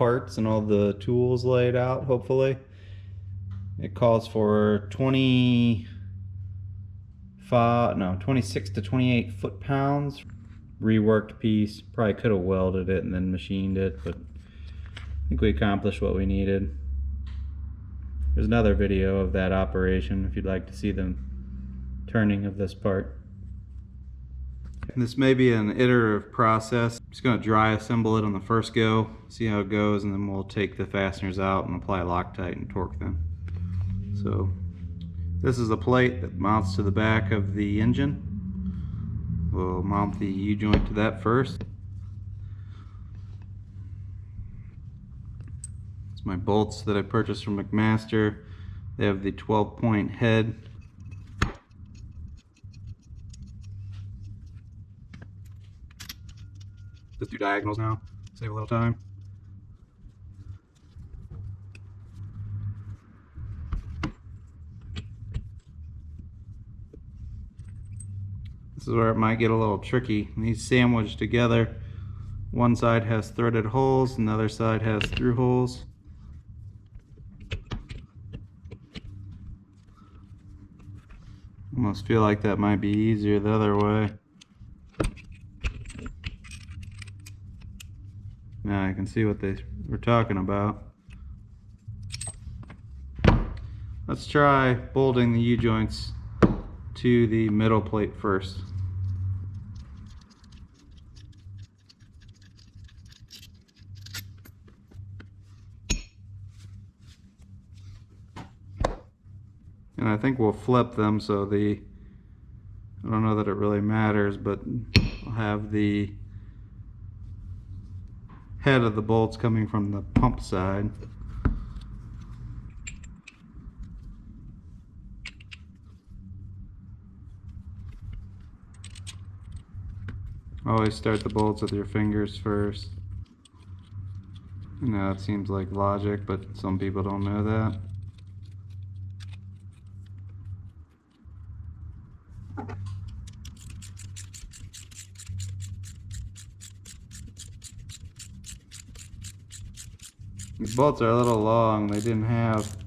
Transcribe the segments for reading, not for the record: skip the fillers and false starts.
parts and all the tools laid out, hopefully. It calls for 26 to 28 foot-pounds. Reworked piece. Probably could have welded it and then machined it, but I think we accomplished what we needed. There's another video of that operation if you'd like to see the turning of this part. This may be an iterative process. I'm just going to dry assemble it on the first go, see how it goes, and then we'll take the fasteners out and apply Loctite and torque them. So this is a plate that mounts to the back of the engine. We'll mount the U-joint to that first. It's my bolts that I purchased from McMaster. They have the 12-point head. Just do diagonals now, save a little time. This is where it might get a little tricky. These sandwiched together. One side has threaded holes and the other side has through holes. Almost feel like that might be easier the other way. Now I can see what they were talking about. Let's try bolting the U-joints to the middle plate first. And I think we'll flip them so I don't know that it really matters, but we'll have the head of the bolts coming from the pump side. Always start the bolts with your fingers first. Now it seems like logic, but some people don't know that. These bolts are a little long. They didn't have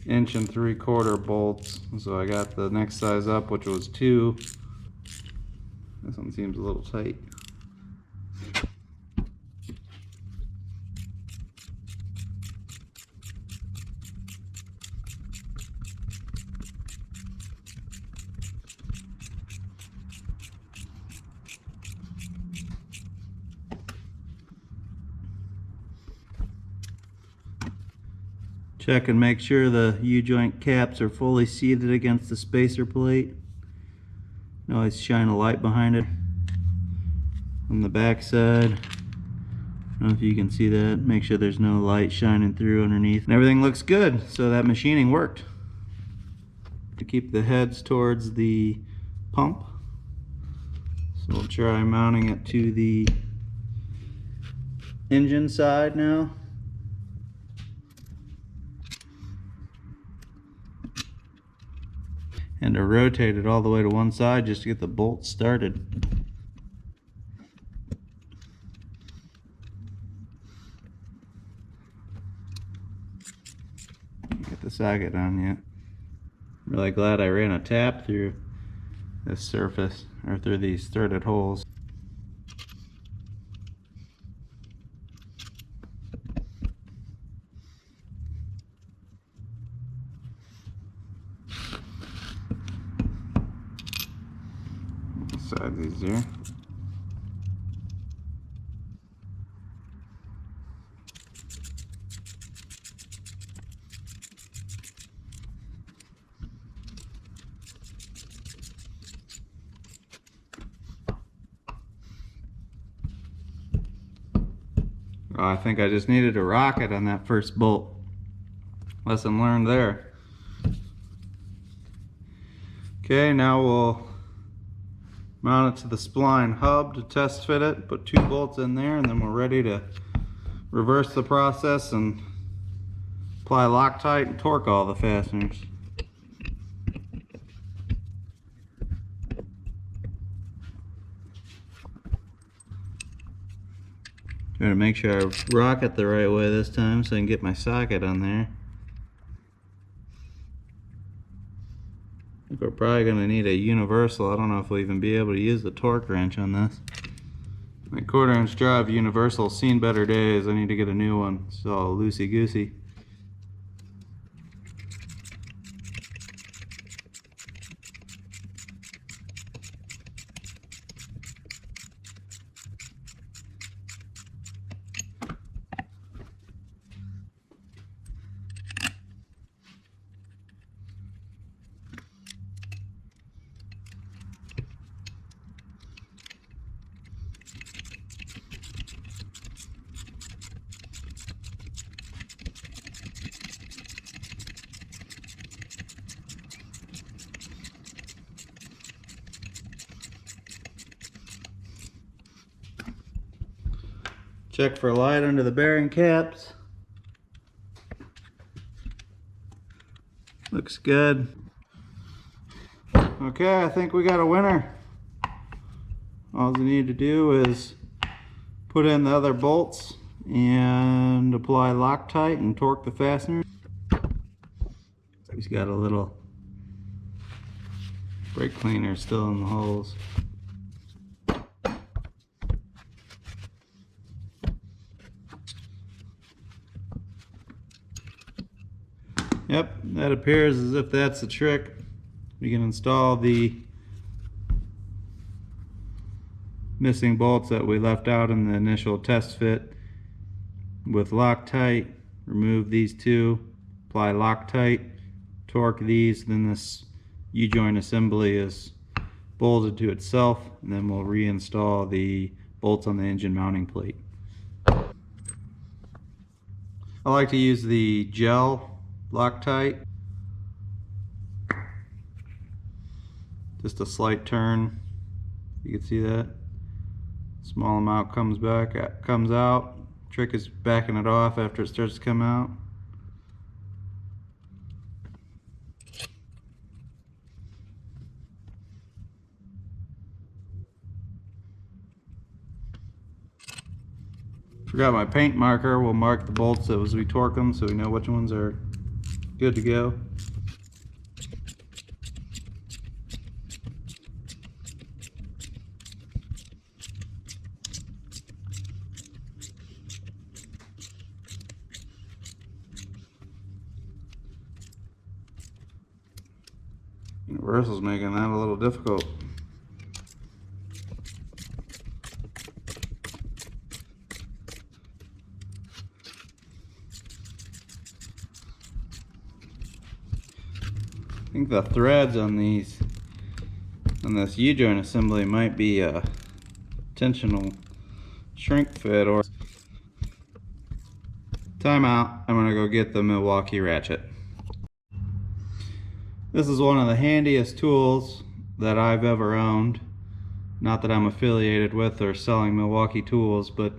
1 3/4 bolts, so I got the next size up, which was 2. This one seems a little tight. Check and make sure the U-joint caps are fully seated against the spacer plate. Always shine a light behind it. On the back side, I don't know if you can see that. Make sure there's no light shining through underneath. And everything looks good, so that machining worked. To keep the heads towards the pump. So we'll try mounting it to the engine side now. And to rotate it all the way to one side just to get the bolt started. Get the socket on yet. I'm really glad I ran a tap through this surface, or through these threaded holes. Sides easier. Oh, I think I just needed a rocket on that first bolt. Lesson learned there. Okay, now we'll mount it to the spline hub to test fit it, put 2 bolts in there, and then we're ready to reverse the process and apply Loctite and torque all the fasteners. Trying to make sure I rock it the right way this time so I can get my socket on there. I think we're probably going to need a universal. I don't know if we'll even be able to use the torque wrench on this. My 1/4 inch drive universal's seen better days. I need to get a new one. It's all loosey-goosey. Check for light under the bearing caps. Looks good. Okay, I think we got a winner. All we need to do is put in the other bolts and apply Loctite and torque the fastener. He's got a little brake cleaner still in the holes. Yep, that appears as if that's the trick. We can install the missing bolts that we left out in the initial test fit with Loctite. Remove these two, apply Loctite, torque these, then this U-joint assembly is bolted to itself, and then we'll reinstall the bolts on the engine mounting plate. I like to use the gel Loctite. Just a slight turn. You can see that. Small amount comes out. Trick is backing it off after it starts to come out. Forgot my paint marker. We'll mark the bolts as we torque them so we know which ones are good to go. Universal's making that a little difficult. I think the threads on this U-joint assembly might be a tensional shrink fit or timeout. I'm gonna go get the Milwaukee ratchet. This is one of the handiest tools that I've ever owned. Not that I'm affiliated with or selling Milwaukee tools, but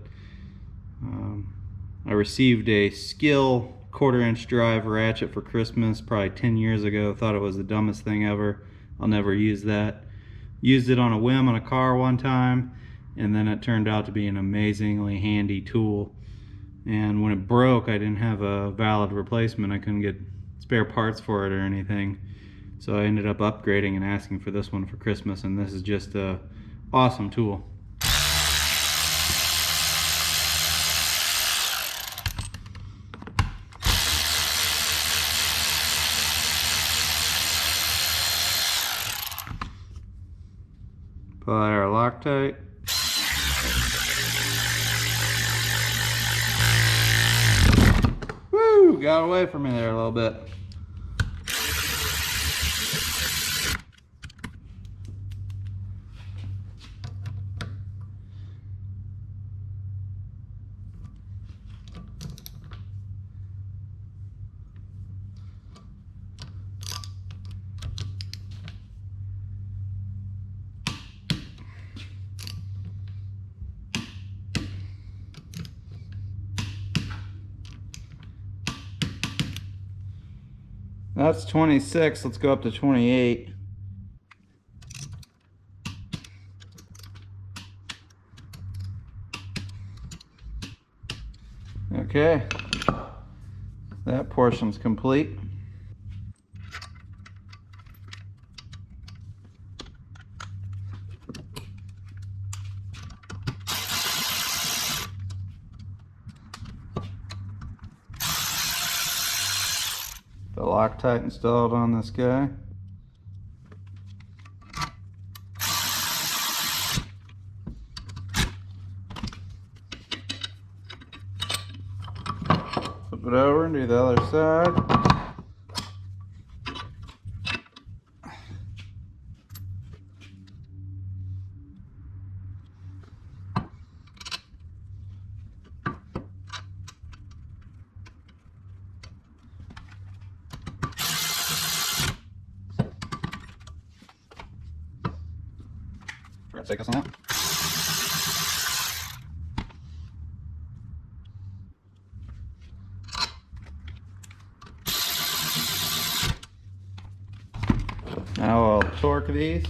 I received a Skill 1/4 inch drive ratchet for Christmas probably 10 years ago. Thought it was the dumbest thing ever. I'll never use that. Used it on a whim on a car one time, and then it turned out to be an amazingly handy tool. And when it broke, I didn't have a valid replacement. I couldn't get spare parts for it or anything. So I ended up upgrading and asking for this one for Christmas, and this is just an awesome tool. Apply our Loctite. Woo! Got away from me there a little bit. That's 26, let's go up to 28. Okay, that portion's complete. The Loctite installed on this guy. Flip it over and do the other side. Forgot to take this one out. Now I'll torque these.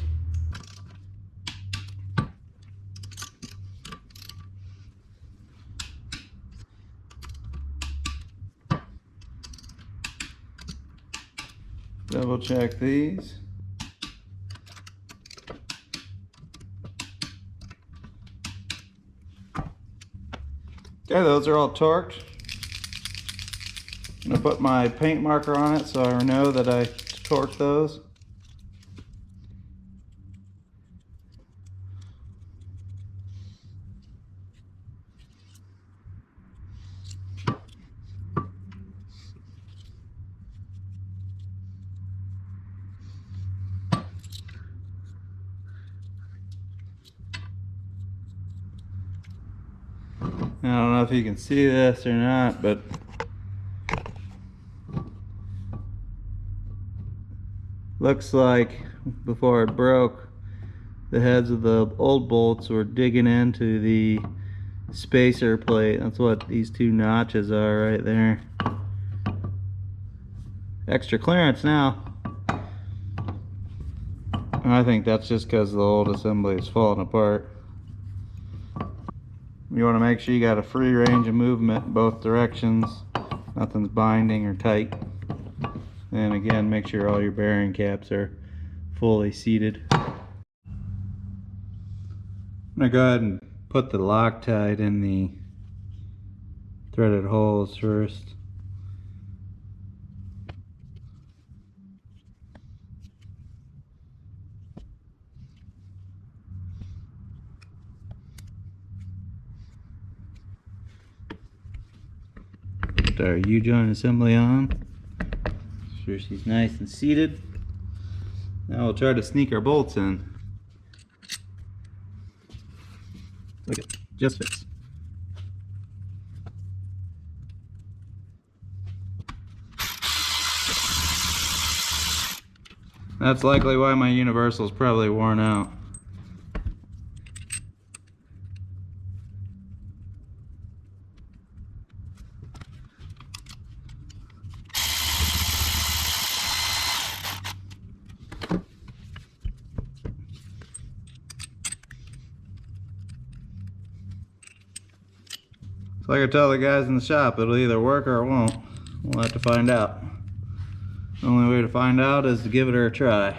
Double check these. Okay, those are all torqued. I'm gonna put my paint marker on it so I know that I torqued those. I don't know if you can see this or not, but looks like before it broke, the heads of the old bolts were digging into the spacer plate. That's what these two notches are right there. Extra clearance now. I think that's just because the old assembly is falling apart. You want to make sure you got a free range of movement in both directions. Nothing's binding or tight. And again, make sure all your bearing caps are fully seated. I'm going to go ahead and put the Loctite in the threaded holes first. Put our U-joint assembly on. Make sure she's nice and seated. Now we'll try to sneak our bolts in. Look at it, just fits. That's likely why my universal's probably worn out. So like I tell the guys in the shop, it'll either work or it won't. We'll have to find out. The only way to find out is to give it a try.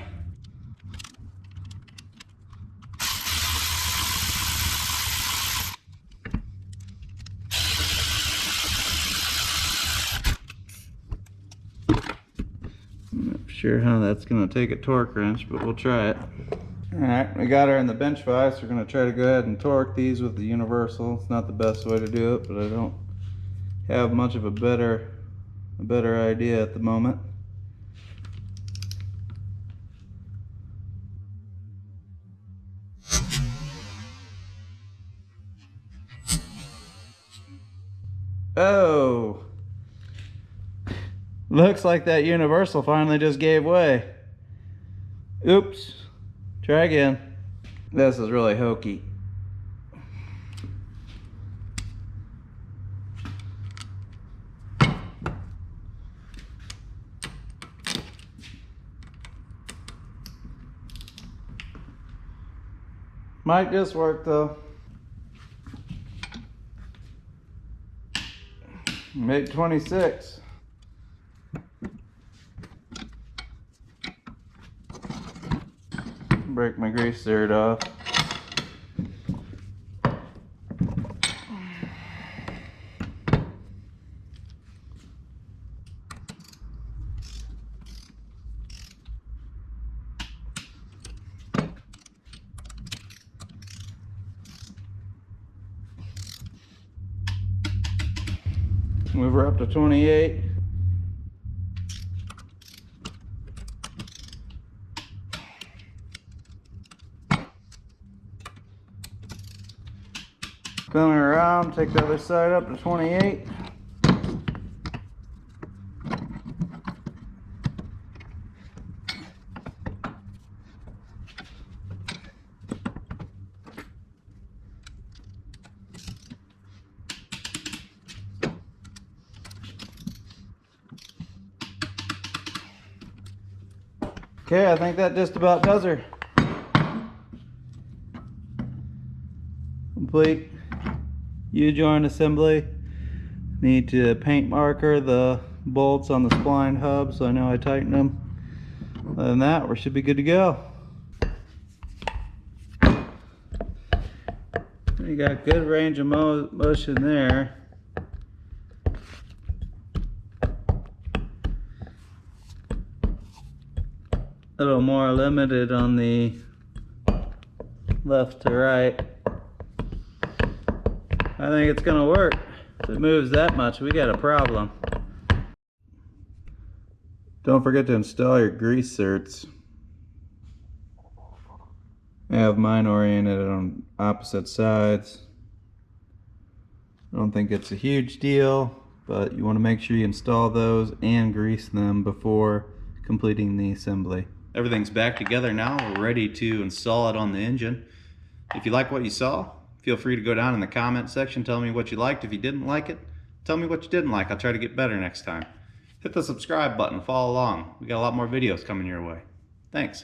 I'm not sure how that's going to take a torque wrench, but we'll try it. Alright, we got her in the bench vise. We're going to try to go ahead and torque these with the universal. It's not the best way to do it, but I don't have much of a better idea at the moment. Oh! Looks like that universal finally just gave way. Oops. Try again. This is really hokey. Might just work though. MiG 26. Break my grease zerd off. Move her up to 28. Coming around, take the other side up to 28. Okay, I think that just about does her. Complete U-joint assembly. Need to paint marker the bolts on the spline hub so I know I tighten them. Other than that, we should be good to go. You got good range of motion there. A little more limited on the left to right. I think it's gonna work. If it moves that much, we got a problem. Don't forget to install your grease zerts. I have mine oriented on opposite sides. I don't think it's a huge deal, but you want to make sure you install those and grease them before completing the assembly. Everything's back together now. We're ready to install it on the engine. If you like what you saw, feel free to go down in the comment section, tell me what you liked. If you didn't like it, tell me what you didn't like. I'll try to get better next time. Hit the subscribe button, follow along. We got a lot more videos coming your way. Thanks.